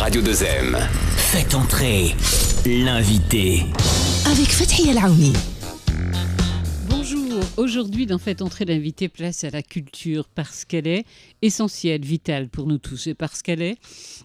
Radio 2M. Faites entrer l'invité. Avec Fathia El-Aouni. Bonjour, aujourd'hui dans Faites entrer l'invité, place à la culture parce qu'elle est essentielle, vitale pour nous tous et parce qu'elle est,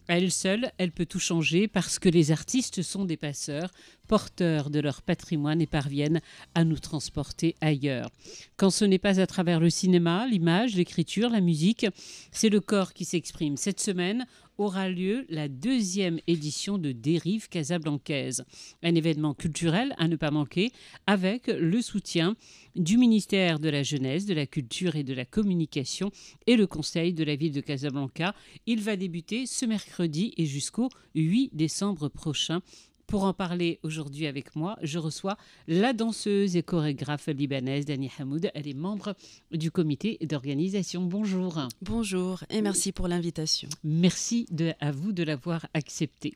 à elle seule, elle peut tout changer parce que les artistes sont des passeurs, porteurs de leur patrimoine et parviennent à nous transporter ailleurs. Quand ce n'est pas à travers le cinéma, l'image, l'écriture, la musique, c'est le corps qui s'exprime. Cette semaine aura lieu la 2e édition de Dérive Casablancaise, un événement culturel à ne pas manquer avec le soutien du ministère de la Jeunesse, de la Culture et de la Communication et le Conseil de la ville de Casablanca. Il va débuter ce mercredi et jusqu'au 8 décembre prochain. Pour en parler aujourd'hui avec moi, je reçois la danseuse et chorégraphe libanaise Dania Hamoud. Elle est membre du comité d'organisation. Bonjour. Bonjour et merci pour l'invitation. Merci à vous de l'avoir accepté.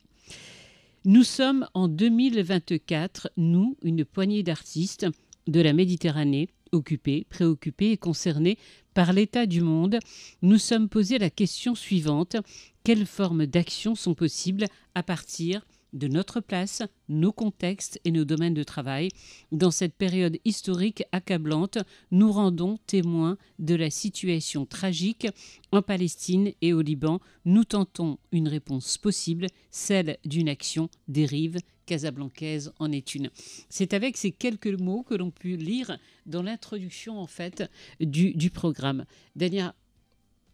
Nous sommes en 2024, nous, une poignée d'artistes de la Méditerranée, occupés, préoccupés et concernés par l'état du monde. Nous sommes posé la question suivante. Quelles formes d'action sont possibles à partir de notre place, nos contextes et nos domaines de travail? Dans cette période historique accablante, nous rendons témoins de la situation tragique en Palestine et au Liban. Nous tentons une réponse possible, celle d'une action dérive casablancaise en est une. C'est avec ces quelques mots que l'on peut lire dans l'introduction en fait du programme. Dania,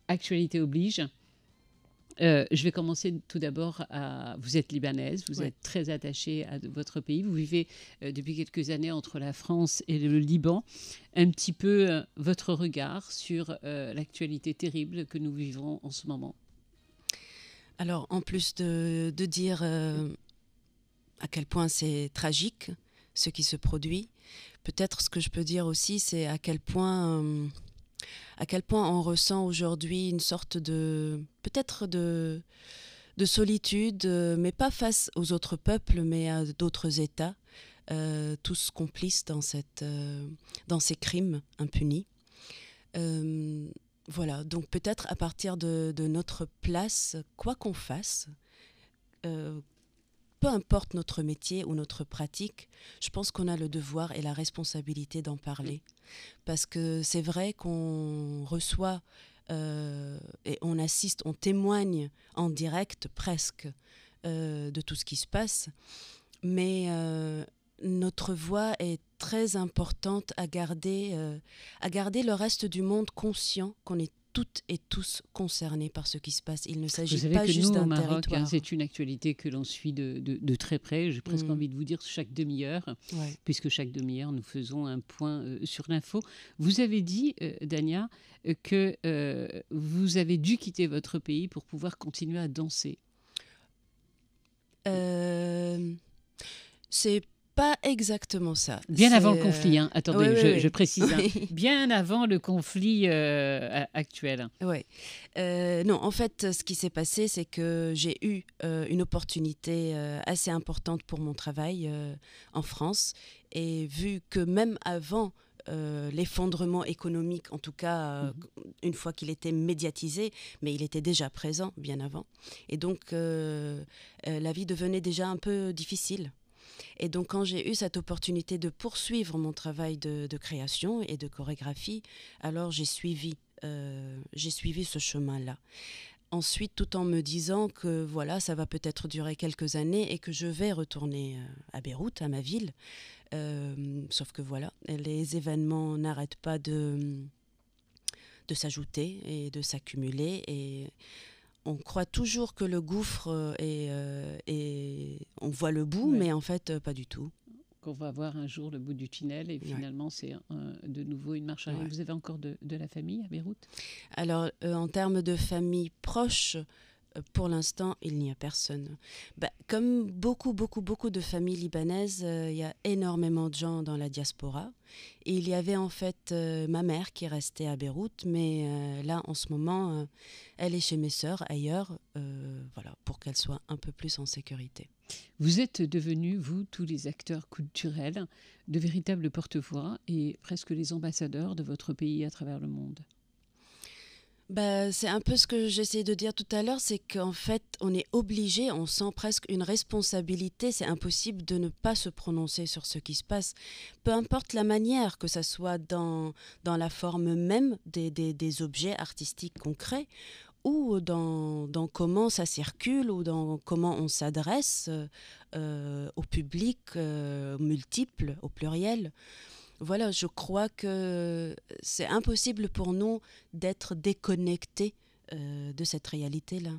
actualité oblige. Je vais commencer tout d'abord vous êtes libanaise, vous êtes très attachée à votre pays, vous vivez depuis quelques années entre la France et le Liban. Un petit peu votre regard sur l'actualité terrible que nous vivons en ce moment. Alors, en plus de dire à quel point c'est tragique ce qui se produit, peut-être ce que je peux dire aussi, c'est à quel point on ressent aujourd'hui une sorte peut-être de solitude, mais pas face aux autres peuples, mais à d'autres États, tous complices dans ces crimes impunis. Voilà, donc peut-être à partir de notre place, quoi qu'on fasse, peu importe notre métier ou notre pratique, je pense qu'on a le devoir et la responsabilité d'en parler. Parce que c'est vrai qu'on reçoit et on assiste, on témoigne en direct presque de tout ce qui se passe. Mais notre voix est très importante à garder le reste du monde conscient qu'on est toutes et tous concernés par ce qui se passe. Il ne s'agit pas juste d'un territoire. Vous savez que nous, au Maroc, c'est une actualité que l'on suit de très près. J'ai presque envie de vous dire chaque demi-heure, puisque chaque demi-heure, nous faisons un point sur l'info. Vous avez dit, Dania, que vous avez dû quitter votre pays pour pouvoir continuer à danser. C'est pas exactement ça. Bien avant le conflit, hein. Attendez, oui. Je précise. Hein. Bien avant le conflit actuel. Oui. Non, en fait, ce qui s'est passé, c'est que j'ai eu une opportunité assez importante pour mon travail en France. Et vu que même avant l'effondrement économique, en tout cas, une fois qu'il était médiatisé, mais il était déjà présent bien avant. Et donc, la vie devenait déjà un peu difficile. Et donc, quand j'ai eu cette opportunité de poursuivre mon travail de création et de chorégraphie, alors j'ai suivi ce chemin-là. Ensuite, tout en me disant que voilà, ça va peut-être durer quelques années et que je vais retourner à Beyrouth, à ma ville. Sauf que voilà, les événements n'arrêtent pas de s'ajouter et de s'accumuler. Et on croit toujours que le gouffre on voit le bout, mais en fait, pas du tout. Qu'on va voir un jour le bout du tunnel et finalement, c'est de nouveau une marche arrière. Vous avez encore de la famille à Beyrouth? Alors, en termes de famille proche, pour l'instant, il n'y a personne. Comme beaucoup de familles libanaises, il y a énormément de gens dans la diaspora. Et il y avait en fait ma mère qui restait à Beyrouth, mais là, en ce moment, elle est chez mes sœurs ailleurs, voilà, pour qu'elle soit un peu plus en sécurité. Vous êtes devenus, vous, tous les acteurs culturels, de véritables porte-voix et presque les ambassadeurs de votre pays à travers le monde. C'est un peu ce que j'essayais de dire tout à l'heure, c'est qu'en fait, on est obligé, on sent presque une responsabilité. C'est impossible de ne pas se prononcer sur ce qui se passe. Peu importe la manière, que ça soit dans la forme même des objets artistiques concrets, ou dans comment ça circule, ou dans comment on s'adresse au public multiple, au pluriel. Voilà, je crois que c'est impossible pour nous d'être déconnectés de cette réalité-là.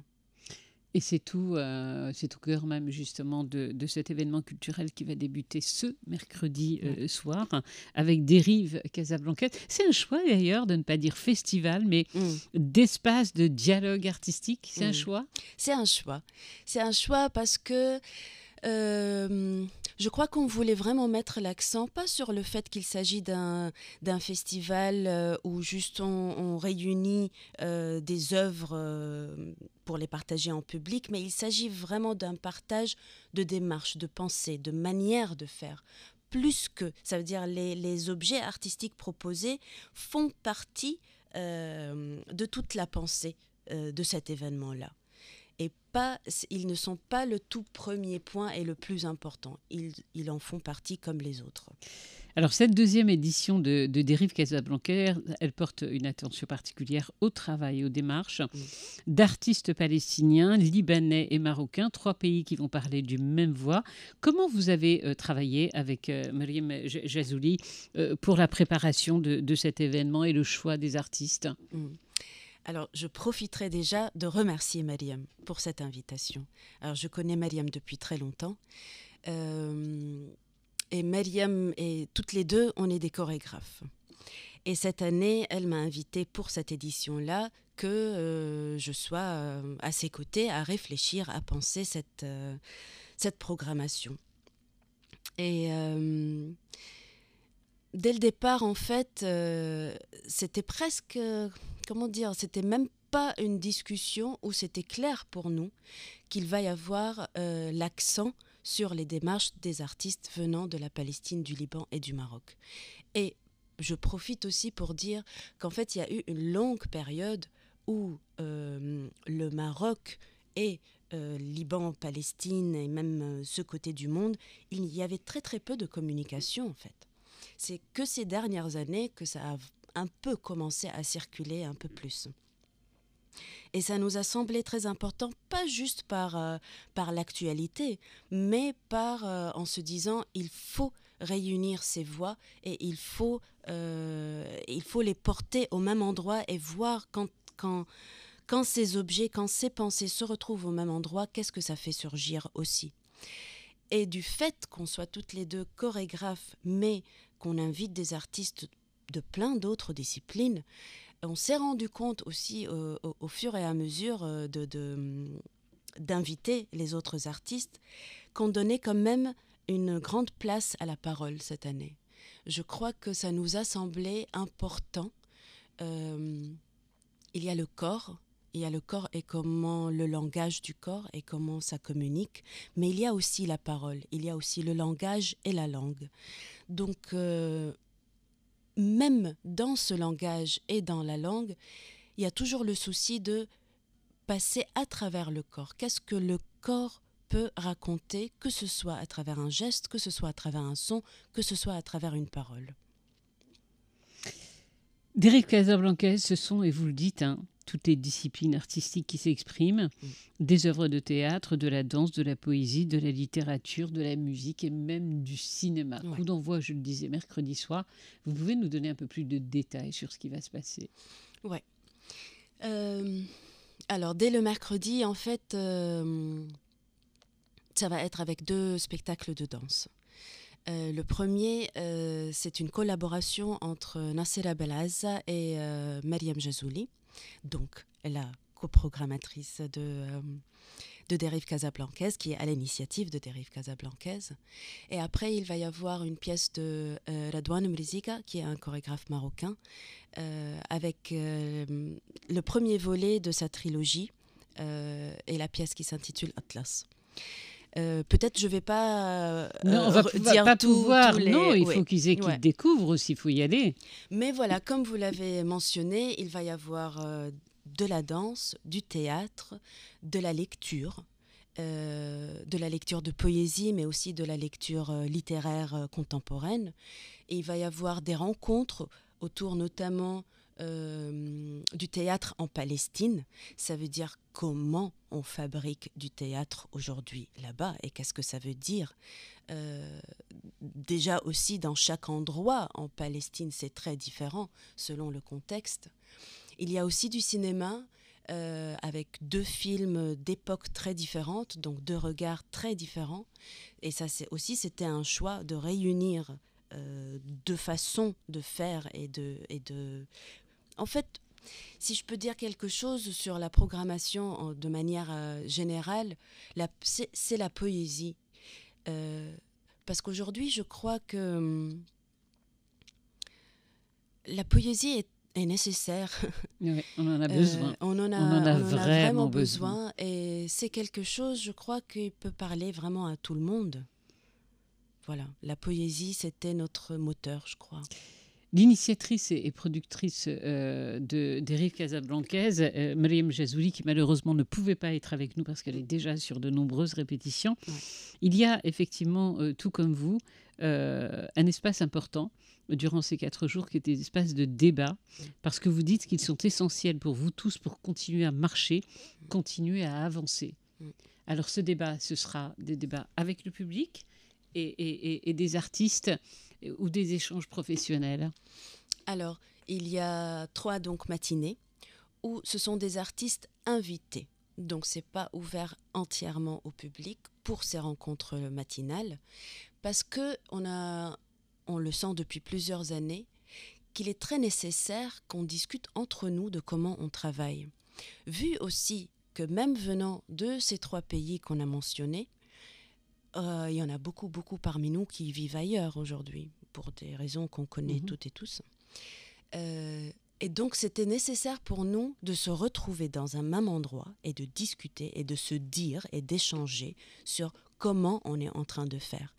Et c'est tout au cœur même justement de cet événement culturel qui va débuter ce mercredi soir avec Dérive Casablancaise. C'est un choix d'ailleurs de ne pas dire festival, mais d'espace de dialogue artistique. C'est un choix. C'est un choix. C'est un choix parce que je crois qu'on voulait vraiment mettre l'accent, pas sur le fait qu'il s'agit d'un festival où juste on réunit des œuvres pour les partager en public, mais il s'agit vraiment d'un partage de démarches, de pensées, de manières de faire. Plus que, ça veut dire les objets artistiques proposés font partie de toute la pensée de cet événement-là. Et ils ne sont pas le tout premier point et le plus important. Ils en font partie comme les autres. Alors, cette deuxième édition de Dérive Casablancaise, elle porte une attention particulière au travail et aux démarches d'artistes palestiniens, libanais et marocains, 3 pays qui vont parler d'une même voix. Comment vous avez travaillé avec Mariam Jazouli pour la préparation de cet événement et le choix des artistes ? Alors, je profiterai déjà de remercier Mariam pour cette invitation. Alors, je connais Mariam depuis très longtemps. Et Mariam et toutes les deux, on est des chorégraphes. Et cette année, elle m'a invitée pour cette édition-là que je sois à ses côtés à réfléchir, à penser cette programmation. Et dès le départ, en fait, c'était presque... Comment dire, c'était même pas une discussion où c'était clair pour nous qu'il va y avoir l'accent sur les démarches des artistes venant de la Palestine, du Liban et du Maroc. Et je profite aussi pour dire qu'en fait, il y a eu une longue période où le Maroc et Liban, Palestine et même ce côté du monde, il y avait très très peu de communication en fait. C'est que ces dernières années que ça a un peu commencé à circuler un peu plus. Et ça nous a semblé très important, pas juste par l'actualité, mais en se disant il faut réunir ces voix et il faut les porter au même endroit et voir quand ces objets, quand ces pensées se retrouvent au même endroit, qu'est-ce que ça fait surgir aussi. Et du fait qu'on soit toutes les deux chorégraphes, mais qu'on invite des artistes de plein d'autres disciplines, on s'est rendu compte aussi au fur et à mesure d'inviter les autres artistes qu'on donnait quand même une grande place à la parole cette année. Je crois que ça nous a semblé important. Il y a le corps et comment le langage du corps et comment ça communique, mais il y a aussi la parole, il y a aussi le langage et la langue. Donc, même dans ce langage et dans la langue, il y a toujours le souci de passer à travers le corps. Qu'est-ce que le corps peut raconter, que ce soit à travers un geste, que ce soit à travers un son, que ce soit à travers une parole. Dérive Casablancaise, ce sont, et vous le dites, toutes les disciplines artistiques qui s'expriment, des œuvres de théâtre, de la danse, de la poésie, de la littérature, de la musique et même du cinéma. Ouais. Coup d'envoi, je le disais, mercredi soir. Vous pouvez nous donner un peu plus de détails sur ce qui va se passer ? Oui. Alors, dès le mercredi, en fait, ça va être avec 2 spectacles de danse. Le premier, c'est une collaboration entre Nassira Belazza et Mariam Jazouli, donc la coprogrammatrice de Dérive Casablancaise, qui est à l'initiative de Dérive Casablancaise. Et après, il va y avoir une pièce de Radouane Mrizika, qui est un chorégraphe marocain, avec le premier volet de sa trilogie et la pièce qui s'intitule Atlas. Peut-être je ne vais pas non, on va dire pas tout. Non, il faut qu'ils découvrent aussi, il faut y aller. Mais voilà, comme vous l'avez mentionné, il va y avoir de la danse, du théâtre, de la lecture de poésie, mais aussi de la lecture littéraire contemporaine. Et il va y avoir des rencontres autour notamment du théâtre en Palestine. Ça veut dire comment on fabrique du théâtre aujourd'hui là-bas et qu'est-ce que ça veut dire. Déjà aussi dans chaque endroit en Palestine, c'est très différent selon le contexte. Il y a aussi du cinéma avec 2 films d'époques très différentes, donc 2 regards très différents. Et ça, c'était un choix de réunir 2 façons de faire et de... En fait, si je peux dire quelque chose sur la programmation de manière générale, c'est la poésie. Parce qu'aujourd'hui, je crois que la poésie est nécessaire. Oui, on en a besoin. On en a vraiment besoin. Et c'est quelque chose, je crois, qui peut parler vraiment à tout le monde. Voilà, la poésie, c'était notre moteur, je crois. L'initiatrice et productrice des Rives Casablancaises, Mariam Jazouli, qui malheureusement ne pouvait pas être avec nous parce qu'elle est déjà sur de nombreuses répétitions. Ouais. Il y a effectivement, tout comme vous, un espace important durant ces 4 jours qui est des espaces de débat, parce que vous dites qu'ils sont essentiels pour vous tous pour continuer à marcher, continuer à avancer. Alors ce débat, ce sera des débats avec le public et des artistes ou des échanges professionnels? Alors, il y a 3 matinées où ce sont des artistes invités. Donc, ce n'est pas ouvert entièrement au public pour ces rencontres matinales, parce qu'on le sent depuis plusieurs années, qu'il est très nécessaire qu'on discute entre nous de comment on travaille. Vu aussi que même venant de ces 3 pays qu'on a mentionnés, il y en a beaucoup parmi nous qui vivent ailleurs aujourd'hui, pour des raisons qu'on connaît toutes et tous. Et donc, c'était nécessaire pour nous de se retrouver dans un même endroit et de discuter et de se dire et d'échanger sur comment on est en train de faire.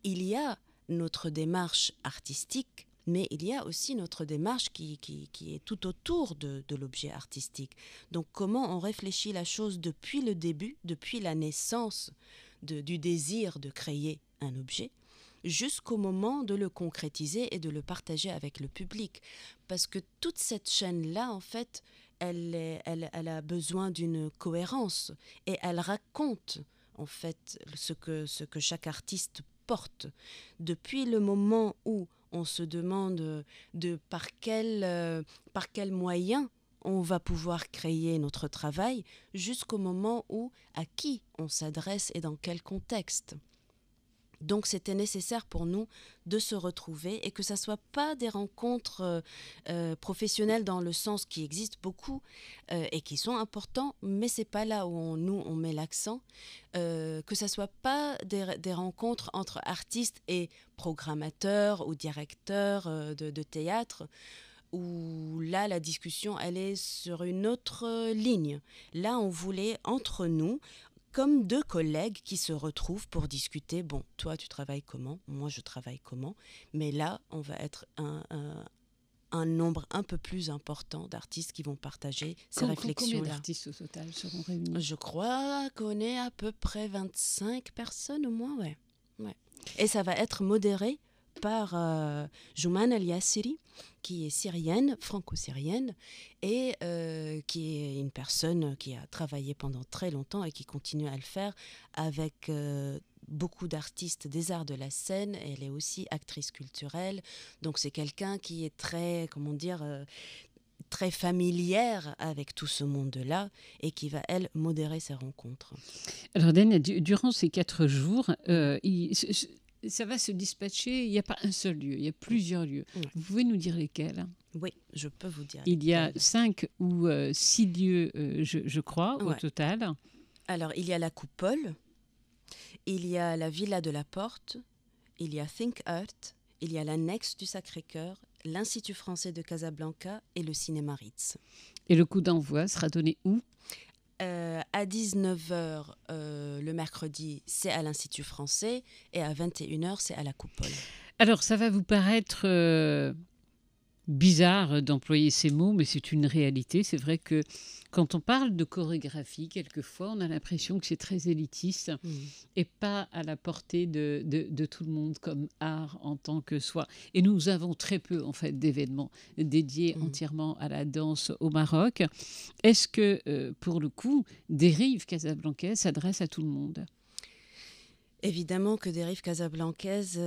Il y a notre démarche artistique, mais il y a aussi notre démarche qui est tout autour de l'objet artistique. Donc, comment on réfléchit la chose depuis le début, depuis la naissance du désir de créer un objet, jusqu'au moment de le concrétiser et de le partager avec le public. Parce que toute cette chaîne-là, en fait, elle a besoin d'une cohérence et elle raconte, en fait, ce que chaque artiste porte. Depuis le moment où on se demande par quel moyen on va pouvoir créer notre travail, jusqu'au moment où, à qui on s'adresse et dans quel contexte. Donc, c'était nécessaire pour nous de se retrouver et que ça ne soit pas des rencontres professionnelles dans le sens qui existe beaucoup et qui sont importants, mais ce n'est pas là où on met l'accent. Que ça ne soit pas des rencontres entre artistes et programmateurs ou directeurs de théâtre, où là, la discussion, elle est sur une autre ligne. Là, on voulait, entre nous, comme 2 collègues qui se retrouvent pour discuter. Bon, toi, tu travailles comment? Moi, je travaille comment? Mais là, on va être un nombre un peu plus important d'artistes qui vont partager ces réflexions-là. Combien d'artistes au total seront réunis? Je crois qu'on est à peu près 25 personnes au moins, ouais. Et ça va être modéré par Jouman El-Yassiri, qui est syrienne, franco-syrienne, et qui est une personne qui a travaillé pendant très longtemps et qui continue à le faire avec beaucoup d'artistes des arts de la scène. Elle est aussi actrice culturelle, donc c'est quelqu'un qui est très, très familière avec tout ce monde-là et qui va, elle, modérer ses rencontres. Alors, Dana, durant ces 4 jours, ça va se dispatcher, il n'y a pas un seul lieu, il y a plusieurs lieux. Oui. Vous pouvez nous dire lesquels? Oui, je peux vous dire. Il y a 5 ou 6 lieux, je crois, au total. Alors, il y a la Coupole, il y a la Villa de la Porte, il y a Think Art, il y a l'Annexe du Sacré-Cœur, l'Institut français de Casablanca et le Cinéma Ritz. Et le coup d'envoi sera donné où? À 19h le mercredi, c'est à l'Institut français et à 21h, c'est à la Coupole. Alors, ça va vous paraître bizarre d'employer ces mots, mais c'est une réalité. C'est vrai que quand on parle de chorégraphie, quelquefois, on a l'impression que c'est très élitiste et pas à la portée de tout le monde comme art en tant que soi. Et nous avons très peu, en fait, d'événements dédiés entièrement à la danse au Maroc. Est-ce que, pour le coup, Dérive Casablancaise s'adresse à tout le monde? Évidemment que Dérive Casablancaise,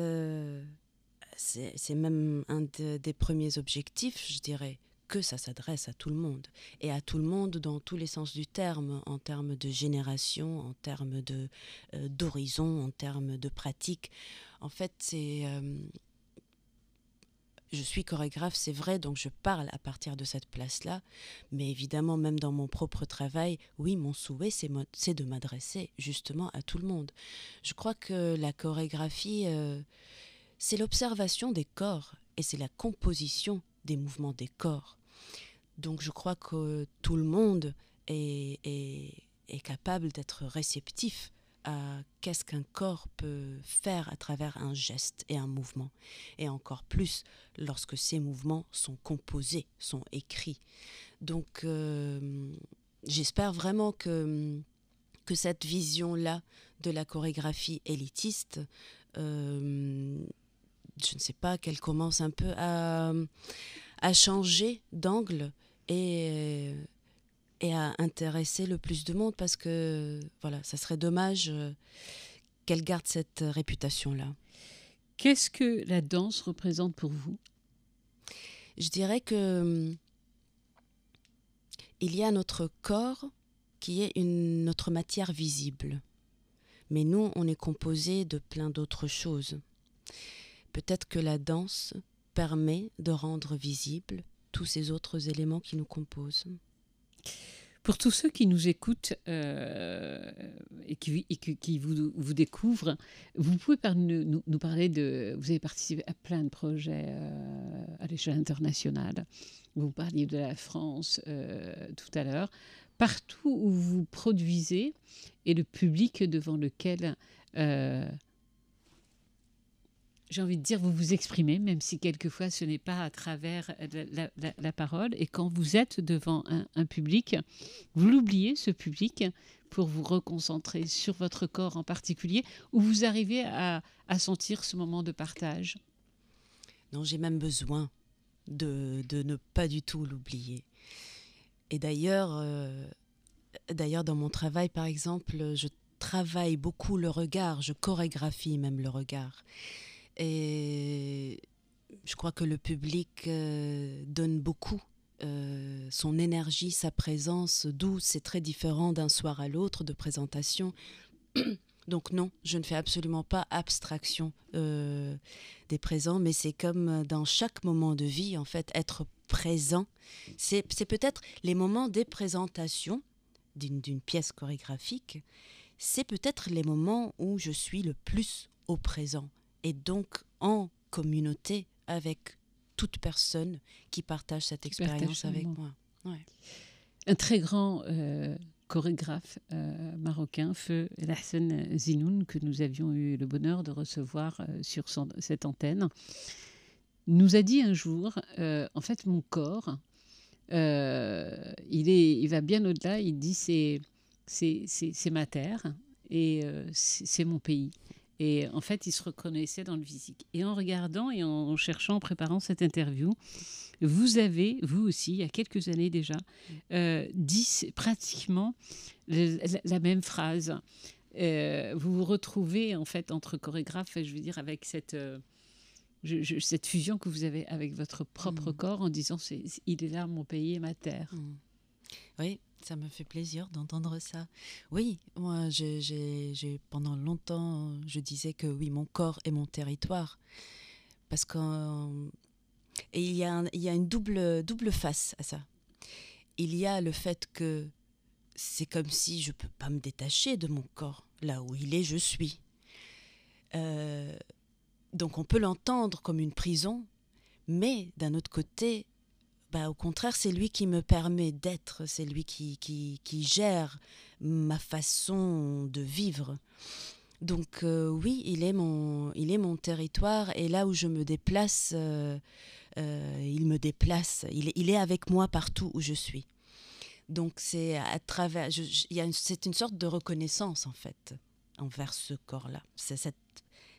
c'est même des premiers objectifs, je dirais, que ça s'adresse à tout le monde. Et à tout le monde dans tous les sens du terme, en termes de génération, en termes d'horizon, en termes de pratique. En fait, je suis chorégraphe, c'est vrai, donc je parle à partir de cette place-là. Mais évidemment, même dans mon propre travail, oui, mon souhait, c'est de m'adresser justement à tout le monde. Je crois que la chorégraphie, c'est l'observation des corps et c'est la composition des mouvements des corps. Donc je crois que tout le monde est capable d'être réceptif à qu'est-ce qu'un corps peut faire à travers un geste et un mouvement. Et encore plus lorsque ces mouvements sont composés, sont écrits. Donc j'espère vraiment que cette vision-là de la chorégraphie élitiste, je ne sais pas, qu'elle commence un peu à changer d'angle et à intéresser le plus de monde, parce que voilà, ça serait dommage qu'elle garde cette réputation-là. Qu'est-ce que la danse représente pour vous? Je dirais que il y a notre corps qui est notre matière visible. Mais nous, on est composé de plein d'autres choses. Peut-être que la danse permet de rendre visibles tous ces autres éléments qui nous composent. Pour tous ceux qui nous écoutent et qui vous découvrent, vous pouvez nous parler de... Vous avez participé à plein de projets à l'échelle internationale. Vous parliez de la France tout à l'heure. Partout où vous produisez et le public devant lequel... j'ai envie de dire, vous vous exprimez, même si quelquefois ce n'est pas à travers la parole. Et quand vous êtes devant un public, vous l'oubliez, ce public, pour vous reconcentrer sur votre corps en particulier, ou vous arrivez à sentir ce moment de partage? Non, j'ai même besoin de ne pas du tout l'oublier. Et d'ailleurs, dans mon travail, par exemple, je travaille beaucoup le regard, je chorégraphie même le regard. Et je crois que le public donne beaucoup, son énergie, sa présence, d'où c'est très différent d'un soir à l'autre de présentation. Donc non, je ne fais absolument pas abstraction des présents, mais c'est comme dans chaque moment de vie, en fait, être présent. C'est peut-être les moments des présentations d'une pièce chorégraphique, c'est peut-être les moments où je suis le plus au présent. Et donc en communauté avec toute personne qui partage cette expérience avec moi. Ouais. Un très grand chorégraphe marocain, Feu El Hassan Zinoun, que nous avions eu le bonheur de recevoir sur cette antenne, nous a dit un jour, en fait, mon corps, il va bien au-delà, il dit c'est ma terre et c'est mon pays. Et en fait, il se reconnaissait dans le physique. Et en regardant et en cherchant, en préparant cette interview, vous avez, vous aussi, il y a quelques années déjà, dit pratiquement la même phrase. Vous vous retrouvez, en fait, entre chorégraphes, je veux dire, avec cette fusion que vous avez avec votre propre corps, en disant il est là, mon pays et ma terre. Oui. Ça me fait plaisir d'entendre ça. Oui, moi, pendant longtemps, je disais que oui, mon corps est mon territoire. Parce et il y a une double face à ça. Il y a le fait que c'est comme si je ne peux pas me détacher de mon corps. Là où il est, je suis. Donc on peut l'entendre comme une prison, mais d'un autre côté... au contraire, c'est lui qui me permet d'être, c'est lui qui gère ma façon de vivre. Donc oui, il est mon territoire, et là où je me déplace, il me déplace, il est avec moi partout où je suis. Donc c'est à travers, c'est une sorte de reconnaissance en fait envers ce corps-là, c'est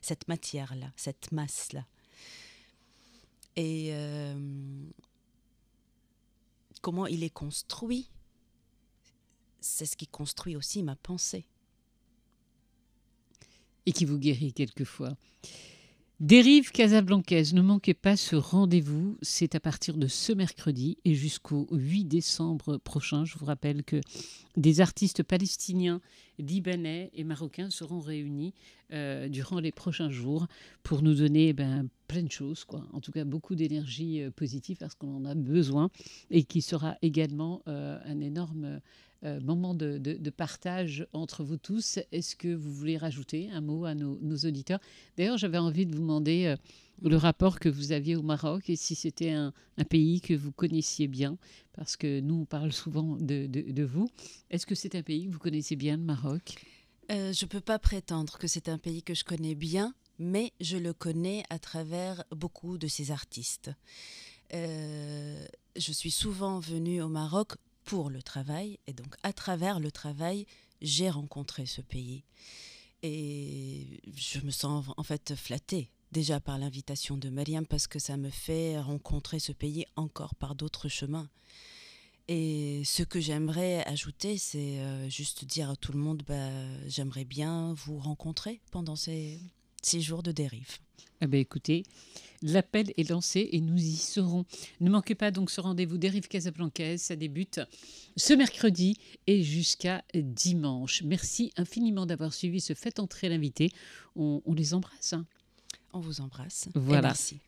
cette matière-là, cette masse-là. Et comment il est construit, c'est ce qui construit aussi ma pensée. Et qui vous guérit quelquefois. Dérive casablancaise, ne manquez pas ce rendez-vous, c'est à partir de ce mercredi et jusqu'au 8 décembre prochain. Je vous rappelle que des artistes palestiniens, libanais et marocains seront réunis durant les prochains jours pour nous donner plein de choses, quoi. En tout cas beaucoup d'énergie positive parce qu'on en a besoin, et qui sera également un énorme moment de partage entre vous tous. Est-ce que vous voulez rajouter un mot à nos auditeurs? D'ailleurs, j'avais envie de vous demander le rapport que vous aviez au Maroc et si c'était un pays que vous connaissiez bien, parce que nous, on parle souvent de vous. Est-ce que c'est un pays que vous connaissez bien, le Maroc? Je ne peux pas prétendre que c'est un pays que je connais bien, mais je le connais à travers beaucoup de ses artistes. Je suis souvent venue au Maroc pour le travail, et donc à travers le travail, j'ai rencontré ce pays. Et je me sens en fait flattée, déjà par l'invitation de Mariam, parce que ça me fait rencontrer ce pays encore par d'autres chemins. Et ce que j'aimerais ajouter, c'est juste dire à tout le monde, j'aimerais bien vous rencontrer pendant ces jours de dérive. Écoutez, l'appel est lancé et nous y serons. Ne manquez pas donc ce rendez-vous Dérive casablancaise. Ça débute ce mercredi et jusqu'à dimanche. Merci infiniment d'avoir suivi ce Faites entrer l'invité. On les embrasse. On vous embrasse. Voilà. Et merci.